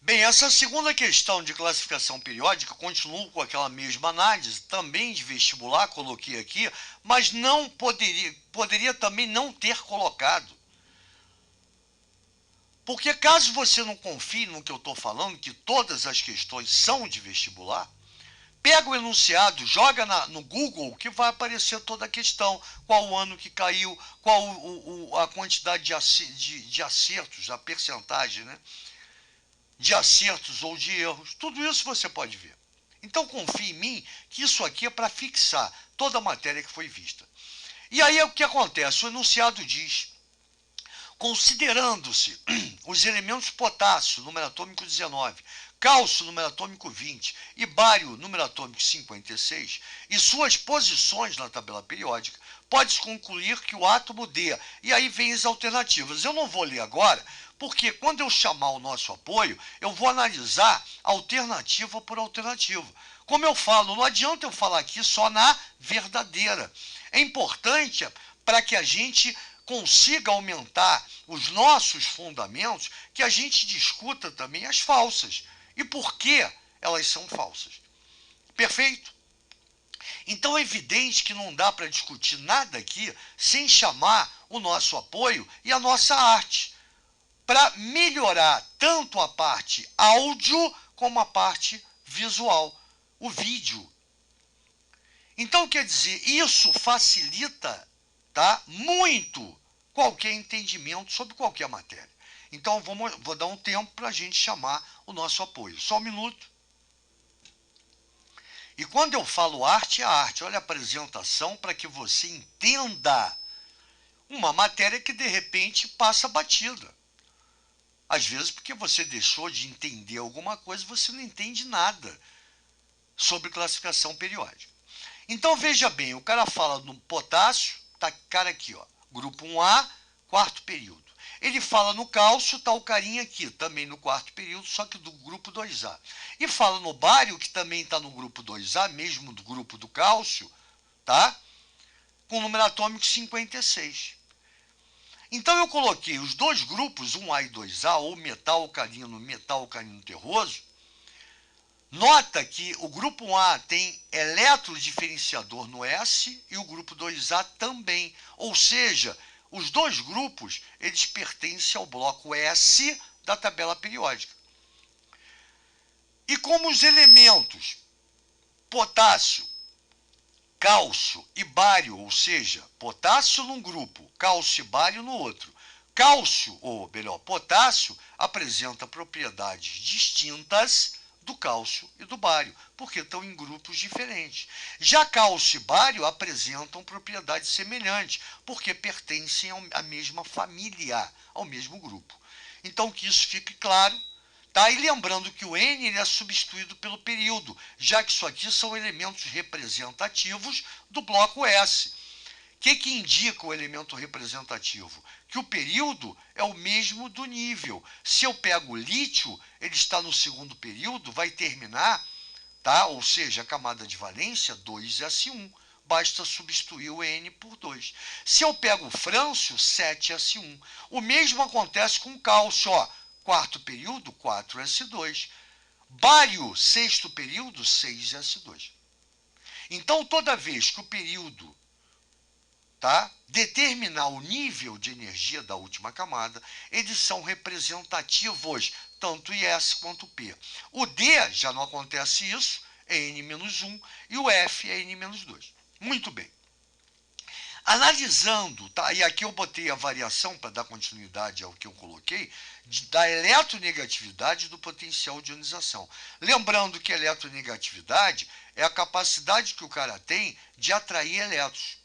Bem, essa segunda questão de classificação periódica, continuo com aquela mesma análise, também de vestibular, coloquei aqui, mas não poderia também não ter colocado. Porque caso você não confie no que eu estou falando, que todas as questões são de vestibular, pega o enunciado, joga no Google, que vai aparecer toda a questão. Qual o ano que caiu, qual a quantidade de acertos, a percentagem, né? De acertos ou de erros. Tudo isso você pode ver. Então confie em mim que isso aqui é para fixar toda a matéria que foi vista. E aí o que acontece? O enunciado diz: considerando-se os elementos potássio, número atômico 19, cálcio, número atômico 20 e bário, número atômico 56, e suas posições na tabela periódica, pode-se concluir que o átomo D, e aí vem as alternativas. Eu não vou ler agora, porque quando eu chamar o nosso apoio, eu vou analisar alternativa por alternativa. Como eu falo, não adianta eu falar aqui só na verdadeira. É importante para que a gente consiga aumentar os nossos fundamentos, que a gente discuta também as falsas. E por que elas são falsas? Perfeito? Então é evidente que não dá para discutir nada aqui sem chamar o nosso apoio e a nossa arte, para melhorar tanto a parte áudio como a parte visual, o vídeo. Então, quer dizer, isso facilita, tá, muito qualquer entendimento sobre qualquer matéria. Então, vou dar um tempo para a gente chamar o nosso apoio. Só um minuto. E quando eu falo arte, é arte. Olha a apresentação para que você entenda uma matéria que, de repente, passa batida. Às vezes, porque você deixou de entender alguma coisa, você não entende nada sobre classificação periódica. Então veja bem, o cara fala no potássio, tá cara aqui, ó, grupo 1A, quarto período. Ele fala no cálcio, tá o carinha aqui, também no quarto período, só que do grupo 2A. E fala no bário, que também está no grupo 2A, mesmo do grupo do cálcio, tá? Com o número atômico 56. Então eu coloquei os dois grupos, 1A e 2A, ou metal alcalino terroso. Nota que o grupo A tem eletrodiferenciador no S e o grupo 2A também. Ou seja, os dois grupos eles pertencem ao bloco S da tabela periódica. E como os elementos potássio, cálcio e bário, ou seja, potássio num grupo, cálcio e bário no outro. Cálcio, ou melhor, potássio, apresenta propriedades distintas do cálcio e do bário, porque estão em grupos diferentes. Já cálcio e bário apresentam propriedades semelhantes, porque pertencem à mesma família, ao mesmo grupo. Então, que isso fique claro. Tá? E lembrando que o N ele é substituído pelo período, já que isso aqui são elementos representativos do bloco S. O que indica o elemento representativo? Que o período é o mesmo do nível. Se eu pego o lítio, ele está no segundo período, vai terminar, tá? Ou seja, a camada de valência 2s1. Basta substituir o N por 2. Se eu pego o frâncio, 7s1. O mesmo acontece com o cálcio, ó. Quarto período, 4s2. Bário, sexto período, 6s2. Então, toda vez que o período, tá, determinar o nível de energia da última camada, eles são representativos, tanto IS quanto P. O D já não acontece isso, é N-1, e o F é N-2. Muito bem. Analisando, tá? E aqui eu botei a variação para dar continuidade ao que eu coloquei, da eletronegatividade do potencial de ionização. Lembrando que a eletronegatividade é a capacidade que o cara tem de atrair elétrons.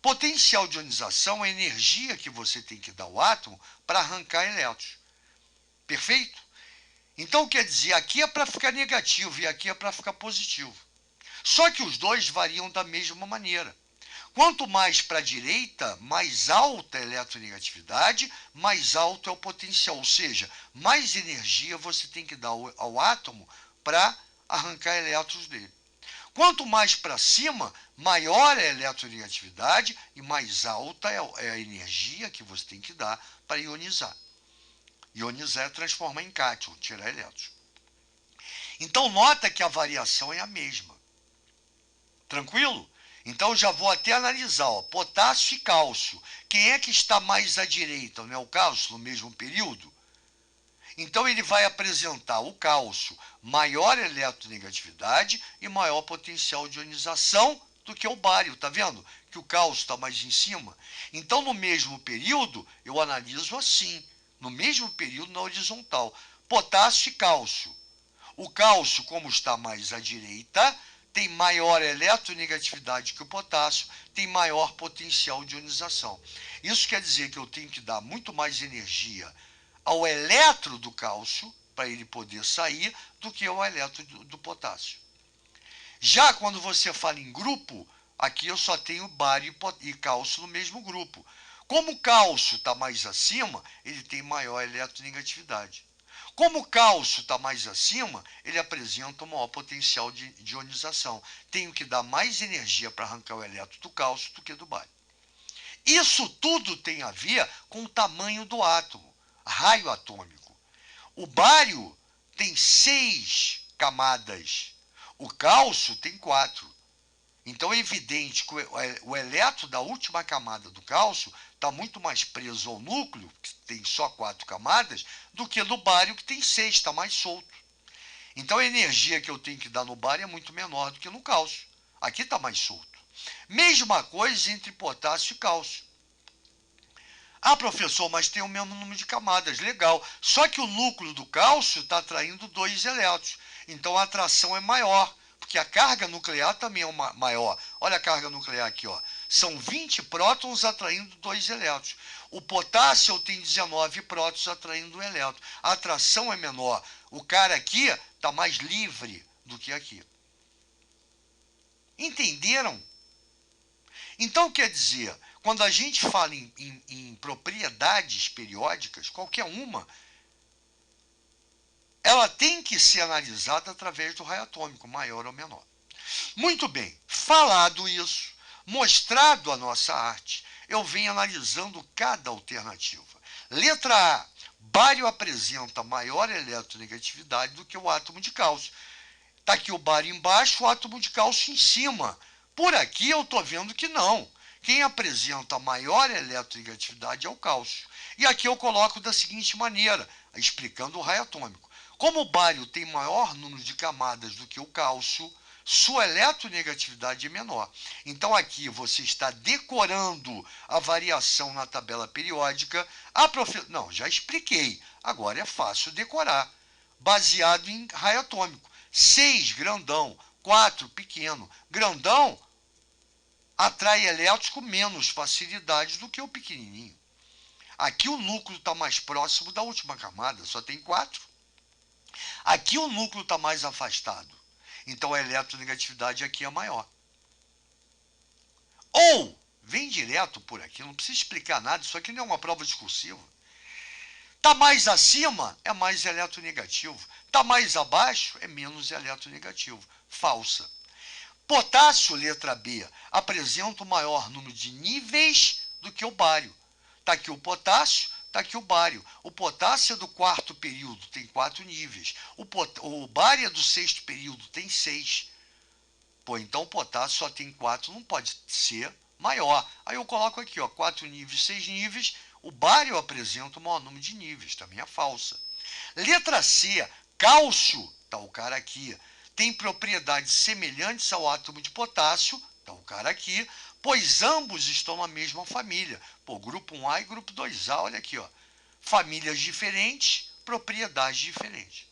Potencial de ionização é a energia que você tem que dar ao átomo para arrancar elétrons. Perfeito? Então, quer dizer, aqui é para ficar negativo e aqui é para ficar positivo. Só que os dois variam da mesma maneira. Quanto mais para a direita, mais alta é a eletronegatividade, mais alto é o potencial, ou seja, mais energia você tem que dar ao átomo para arrancar elétrons dele. Quanto mais para cima, maior é a eletronegatividade e mais alta é a energia que você tem que dar para ionizar. Ionizar é transformar em cátion, tirar elétrons. Então, nota que a variação é a mesma. Tranquilo? Então, já vou até analisar, ó, potássio e cálcio. Quem é que está mais à direita? Não é o cálcio no mesmo período? Então, ele vai apresentar o cálcio maior eletronegatividade e maior potencial de ionização do que o bário. Tá vendo que o cálcio está mais em cima? Então, no mesmo período, eu analiso assim. No mesmo período, na horizontal. Potássio e cálcio. O cálcio, como está mais à direita, tem maior eletronegatividade que o potássio, tem maior potencial de ionização. Isso quer dizer que eu tenho que dar muito mais energia ao elétron do cálcio, para ele poder sair, do que ao elétron do potássio. Já quando você fala em grupo, aqui eu só tenho bário e cálcio no mesmo grupo. Como o cálcio está mais acima, ele tem maior eletronegatividade. Como o cálcio está mais acima, ele apresenta um maior potencial de ionização. Tenho que dar mais energia para arrancar o elétron do cálcio do que do bário. Isso tudo tem a ver com o tamanho do átomo, raio atômico. O bário tem 6 camadas, o cálcio tem 4. Então é evidente que o elétron da última camada do cálcio está muito mais preso ao núcleo, que tem só 4 camadas, do que no bário, que tem 6, está mais solto. Então a energia que eu tenho que dar no bário é muito menor do que no cálcio. Aqui está mais solto. Mesma coisa entre potássio e cálcio. Ah, professor, mas tem o mesmo número de camadas. Legal. Só que o núcleo do cálcio está atraindo 2 elétrons. Então a atração é maior, porque a carga nuclear também é maior. Olha a carga nuclear aqui, ó. São 20 prótons atraindo 2 elétrons. O potássio tem 19 prótons atraindo 1 elétron. A atração é menor. O cara aqui está mais livre do que aqui. Entenderam? Então, quer dizer, quando a gente fala em propriedades periódicas, qualquer uma, ela tem que ser analisada através do raio atômico, maior ou menor. Muito bem, falado isso, mostrado a nossa arte, eu venho analisando cada alternativa. Letra A, bário apresenta maior eletronegatividade do que o átomo de cálcio. Está aqui o bário embaixo, o átomo de cálcio em cima. Por aqui eu estou vendo que não. Quem apresenta maior eletronegatividade é o cálcio. E aqui eu coloco da seguinte maneira, explicando o raio atômico. Como o bário tem maior número de camadas do que o cálcio, sua eletronegatividade é menor. Então aqui você está decorando a variação na tabela periódica. Não, já expliquei. Agora é fácil decorar. Baseado em raio atômico. 6, grandão. 4, pequeno. Grandão atrai elétrons com menos facilidade do que o pequenininho. Aqui o núcleo está mais próximo da última camada, só tem 4. Aqui o núcleo está mais afastado. Então a eletronegatividade aqui é maior. Ou, vem direto por aqui, não precisa explicar nada, isso aqui não é uma prova discursiva. Está mais acima, é mais eletronegativo. Está mais abaixo, é menos eletronegativo. Falsa. Potássio, letra B, apresenta o maior número de níveis do que o bário. Está aqui o potássio, está aqui o bário. O potássio é do 4º período, tem 4 níveis. O bário é do 6º período, tem 6. Pô, então o potássio só tem 4, não pode ser maior. Aí eu coloco aqui, ó, 4 níveis, 6 níveis. O bário apresenta o maior número de níveis, também é falsa. Letra C, cálcio, está o cara aqui, tem propriedades semelhantes ao átomo de potássio, está o cara aqui, pois ambos estão na mesma família. Pô, grupo 1A e grupo 2A, olha aqui, ó. Famílias diferentes, propriedades diferentes.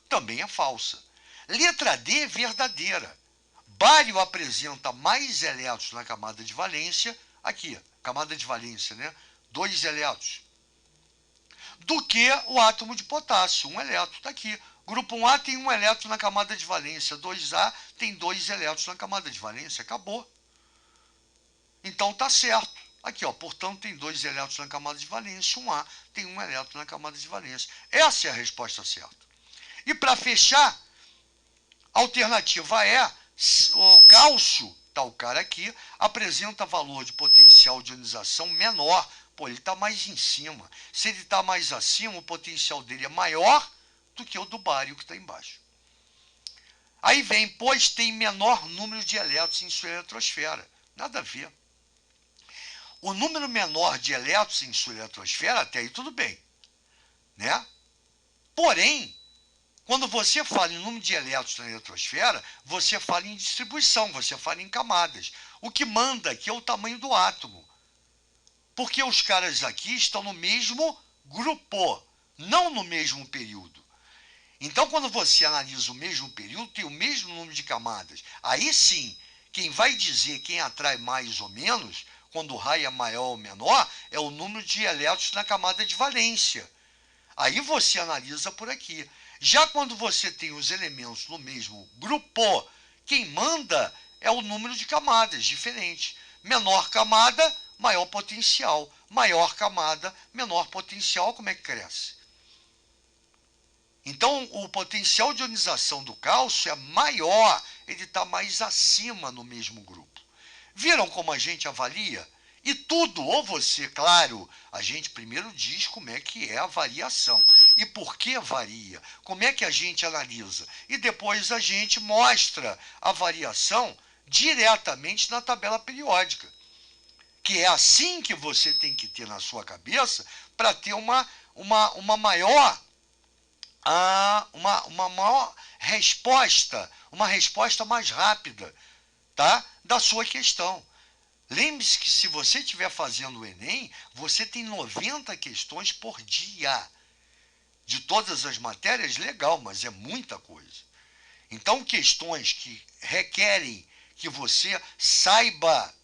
Também é falsa. Letra D, verdadeira. Bário apresenta mais elétrons na camada de valência, aqui, camada de valência, né? 2 elétrons, do que o átomo de potássio, 1 elétron, está aqui. Grupo 1A tem 1 elétron na camada de valência, 2A tem 2 elétrons na camada de valência, acabou. Então está certo. Aqui, ó, portanto, tem 2 elétrons na camada de valência, 1A tem 1 elétron na camada de valência. Essa é a resposta certa. E para fechar, a alternativa é o cálcio, está o cara aqui, apresenta valor de potencial de ionização menor, Pô, ele está mais em cima. Se ele está mais acima, o potencial dele é maior do que o do bário que está embaixo. Aí vem, pois tem menor número de elétrons em sua eletrosfera. Nada a ver. O número menor de elétrons em sua eletrosfera, até aí tudo bem, né? Porém, quando você fala em número de elétrons na eletrosfera, você fala em distribuição, você fala em camadas. O que manda aqui é o tamanho do átomo. Porque os caras aqui estão no mesmo grupo, não no mesmo período. Então, quando você analisa o mesmo período, tem o mesmo número de camadas. Aí sim, quem vai dizer quem atrai mais ou menos, quando o raio é maior ou menor, é o número de elétrons na camada de valência. Aí você analisa por aqui. Já quando você tem os elementos no mesmo grupo, quem manda é o número de camadas diferentes. Menor camada, maior potencial. Maior camada, menor potencial. Como é que cresce? Então, o potencial de ionização do cálcio é maior, ele está mais acima no mesmo grupo. Viram como a gente avalia? E tudo, ou você, claro, a gente primeiro diz como é que é a variação e por que varia, como é que a gente analisa. E depois a gente mostra a variação diretamente na tabela periódica. Que é assim que você tem que ter na sua cabeça para ter uma maior uma maior resposta, uma resposta mais rápida, tá? Da sua questão. Lembre-se que se você estiver fazendo o Enem, você tem 90 questões por dia. De todas as matérias, legal, mas é muita coisa. Então, questões que requerem que você saiba,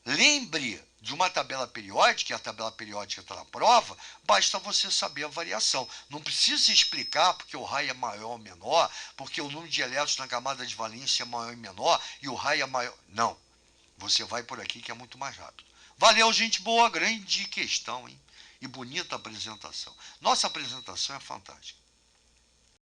lembre de uma tabela periódica, e a tabela periódica está na prova, basta você saber a variação. Não precisa explicar porque o raio é maior ou menor, porque o número de elétrons na camada de valência é maior e menor, e o raio é maior. Não. Você vai por aqui que é muito mais rápido. Valeu, gente boa, grande questão, hein? E bonita apresentação. Nossa apresentação é fantástica.